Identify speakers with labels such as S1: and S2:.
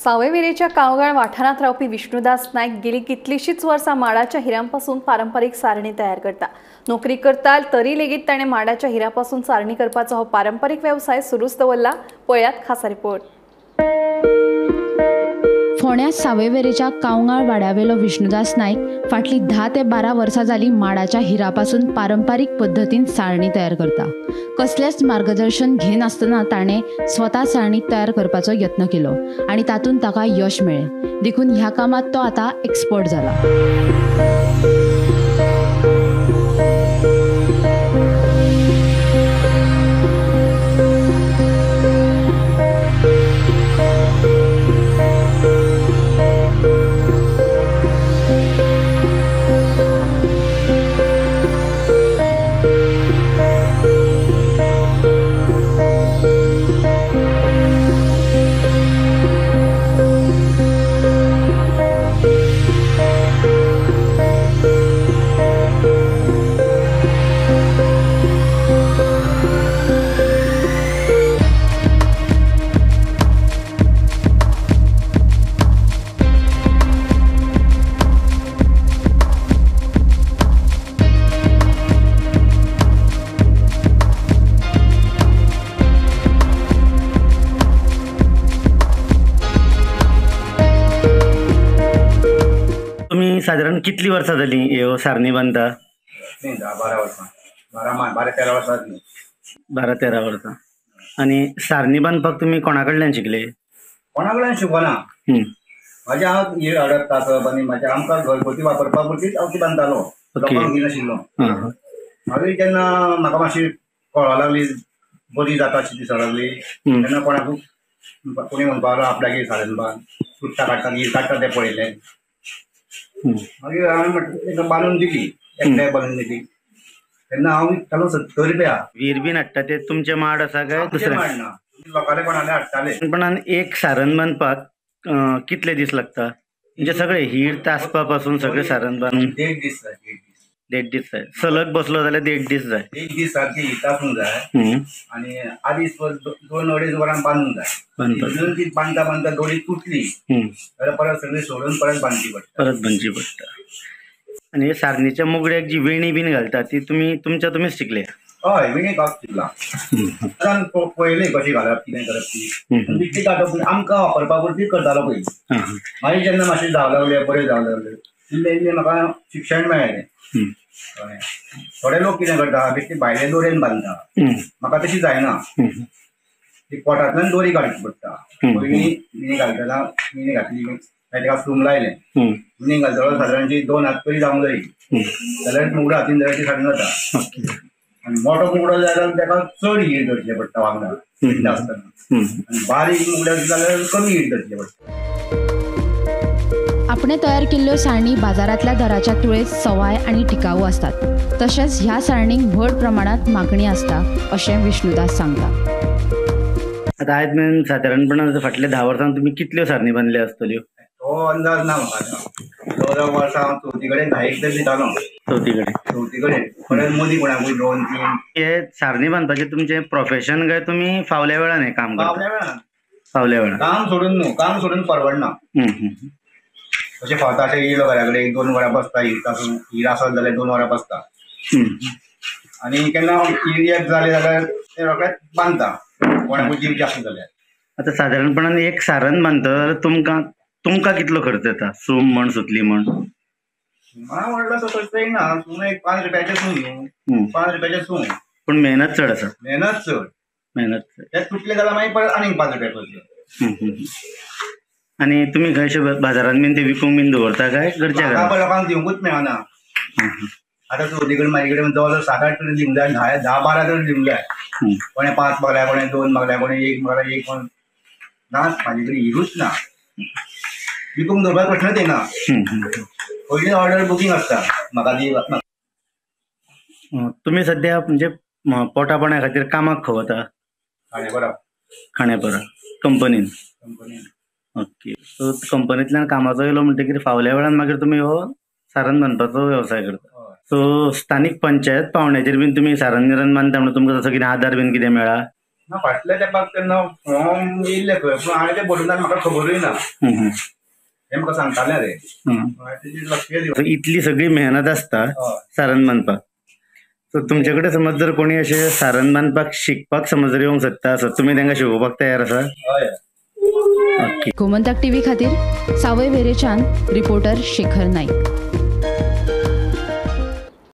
S1: सावयवेरेच्या काळोगाळ वाठारांत रावपी विष्णुदास नायक गेली कितलीशींच वर्सां माडाच्या हिऱ्यांपासून पारंपारीक सारणी तयार करता। नोकरी करता तरी लेगीत ताणें माडाच्या हिऱ्यांपासून सारणी करपाचो हो पारंपारीक वेवसाय सुरूच दवरला। पळयात खासा रिपोर्ट।
S2: फोंड्या सावयवेरेच्या कावंगाळ वाड्यावेलो विष्णुदास नायक फाटली 10 ते 12 वर्सां जाली माडाच्या हिऱ्यापासून पारंपारीक पद्धतीन सारणी तयार करता। कसलेच मार्गदर्शन घेनासतना ताणें स्वता सारणी तयार करपाचो यत्न केलो आणि तातूंत ताका यश मेळ्ळें। देखून ह्या कामात तो आतां एक्सपर्ट जाला।
S3: तुम्ही साधारण कितली वर्सां जाली ह्यो सारणी बांदता?
S4: 10-12 वर्सां, 12-13 वर्सां जाली।
S3: 12-13 वर्सां। आणि सारणी बांदपाक तुम्ही कोणा कडल्यान शिकले?
S4: कोणा कडल्यान शिकना। म्हाजे हांव हीर हाडप तासप आनी म्हाजे आमकां घरगुती वापरपा पुरतीच हांव ती बांदतालो, लोकांक दिनाशिल्लो। मागीर जेन्ना म्हाका मातशी कळोंक लागली, बरी जाता अशी दिसोंक लागली, तेन्ना कोणाकूय कोणी म्हणपाक लागलो आपल्यागेर सारन बांद, सुट्टा काडटा हीर काडटा तें पळयलें। मागीर हांवें म्हटलें ताका बांदून दिली, एकट्याक बांदून दिली। तेन्ना हांव विकतालो 70 रुपया।
S3: वीर बीन हाडटा ते तुमचे माड आसा काय दुसरे?
S4: माड ना, लोकांले कोणाले हाडटाले।
S3: पण एक सारण बांदपाक कितले दीस लागता? म्हणजे सगळे हीर तासपा पासून सगळे सारण बांदून
S4: 1.5 दीस जाय।
S3: 1.5 दीस जाय। सलग बसलो जाल्यार 1.5 दीस जाय।
S4: 1 दीस सारखी हीर तासूंक जाय आनी आदीस 2-2.5 वरां बांदूंक जाय। तितून ती बांदता बांदता दोरी तुटली जाल्यार परत सगळी सोडून परत बांदची पडटा।
S3: आणि हे सारणीच्या मुगड्याक जी वेणी बीन घालता ती तुम्ही तुमच्याच शिकले?
S4: हय, वेणी घालप शिकला। पळयलें कशी घालप, कितें करप ती ती काडप आमकां वापरपा पुरती करतालो पयलीं। मागीर जेन्ना मातशें जावं लागलें, बरें जावं लागलें, इल्लें इल्लें म्हाका शिक्षण मेळ्ळें। थोडे लोक कितें करता, बेश्टे भायले दोरेन बांदता, म्हाका तशी जायना। ती पोटांतल्यान दोरी काडची पडटा। पयलीं मिणी घालतना मिणी घातली, मागीर तेका फ्लूम लायलें, मिणी घालतलो सादारण 2 हात तरी जावंक जायी, जाल्यार मुगडो हातीन जाल्यार ती सारन जाता। आनी मोठो मुगडो जाल्यार तेका चड हीर धरचें पडटा वांगडा आसतना, आनी बारीक मुगडो जाल्यार कमी हीर धरचें पडटा।
S2: आपणे तयार केल्ल्यो सारणी बाजारांतल्या दराच्या तुळेंत सवाय आनी टिकाऊ असतात। तशेंच ह्या सारणीक व्हड प्रमाणात मागणी आसता अशें विष्णुदास सांगता।
S3: आता आयज मेरेन सादारणपणान फाटल्या 10 वर्सांत तुम्ही कितल्यो सारणी बांदल्यो आसतल्यो?
S4: तो अंदाज ना म्हाका। 14 वर्सां हांव चवथी कडेन 10 तर दितालो। चवथी कडेन परत मदीं कोणाकूय 2-3।
S3: हे सारणी बांदपाचें तुमचें प्रोफेशन काय तुम्ही फावल्या वेळान हे काम करता? फावल्या वेळान
S4: काम सोडून न्हू, काम सोडून परवडना। अशें फावता अशें येयलो घरा कडेन 1-2 वरां बसता, हीर आसत जाल्यार 2 वरां बसता। आनी केन्ना हीर एक जालें जाल्यार ते रोखडेंच बांदता, कोणाकूय दिवचें आसलें जाल्यार।
S3: आता सादारणपणान एक सारण बांदता जाल्यार तुमकां कितलो खर्च येता? सूम म्हण सुतली म्हण?
S4: हांव म्हणल्यार तसो पळयना, सूम एक 5 रुपयाचें सूम न्हू, 5 रुपयाचें सूम।
S3: पूण मेहनत चड आसा?
S4: मेहनत चड। ते तुटले जाल्यार मागीर परत आनीक 5 रुपया खर्च।
S3: आणि तुम्ही खंयशे बाजारांत बीन ते विकूंक बीन दवरता काय घरच्या घरा?
S4: लोकांक दिवंकूच मेळना। आतां चवथी कडेन म्हाजे कडेन जवळ 7-8 तरी दिवंक जाय, 10-12 तरी दिवंक जाय। कोणें 5 मागल्या, कोणें 2 मागल्या, कोणें 1 मागल्या, 1 नाच म्हाजे कडेन हिरूच ना। विकूंक दवरपाक प्रश्नच येना। पयलीं ऑर्डर बुकींग आसता, म्हाका दी म्हाका।
S3: तुम्ही सध्या म्हणजे पोटापाण्या खातीर कामाक खंय वता? खांडेपारा कंपनीन। ओके, सो कंपनींतल्यान कामाचो येयलो म्हणटकीर फावल्या वेळान मागीर तुमी हो सारण बांदपाचो वेवसाय करता। सो स्थानिक पंचायत पावंड्याचेर बीन तुमी सारण निरण बांदता म्हणून तुमकां तसो कितें आदार बीन कितें मेळ्ळा?
S4: ना फाटल्या तेंपाक तेन्ना फॉर्म येयल्ले खंय पूण हांवें ते बरोवनात म्हाका खबरूय ना हे म्हाका सांगताले रे तेजी लक्ष दिवप.
S3: इतली सगळी मेहनत असता सारण बांदपाक. सो तुमचे कडेन समज जर कोणी अशें सारण बांदपाक शिकपाक समज जर येवंक सोदता आसत तुमी तांकां शिकोवपाक तयार आसा?
S4: हय.
S3: ओके.
S2: गोमंतक टीव्ही खातीर सावय वेरेच्यान रिपोर्टर शेखर नाईक.